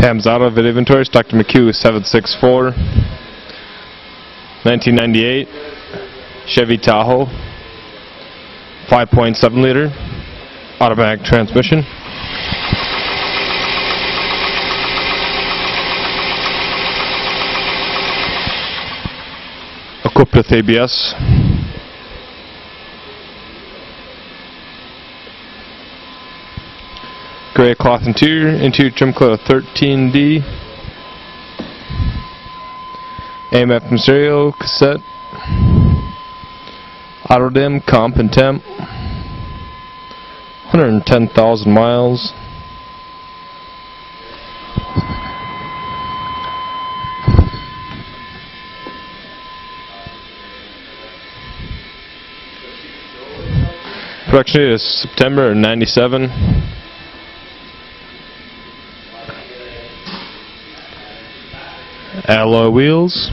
Pam's Auto Vid Inventory, stock number Q0764, 1998, Chevy Tahoe, 5.7 liter, automatic transmission. Equipped with ABS. Gray cloth interior trim coat of 13D. AM FM stereo, cassette. Auto dim, comp and temp. 110,000 miles. Production date is September '97. Alloy wheels.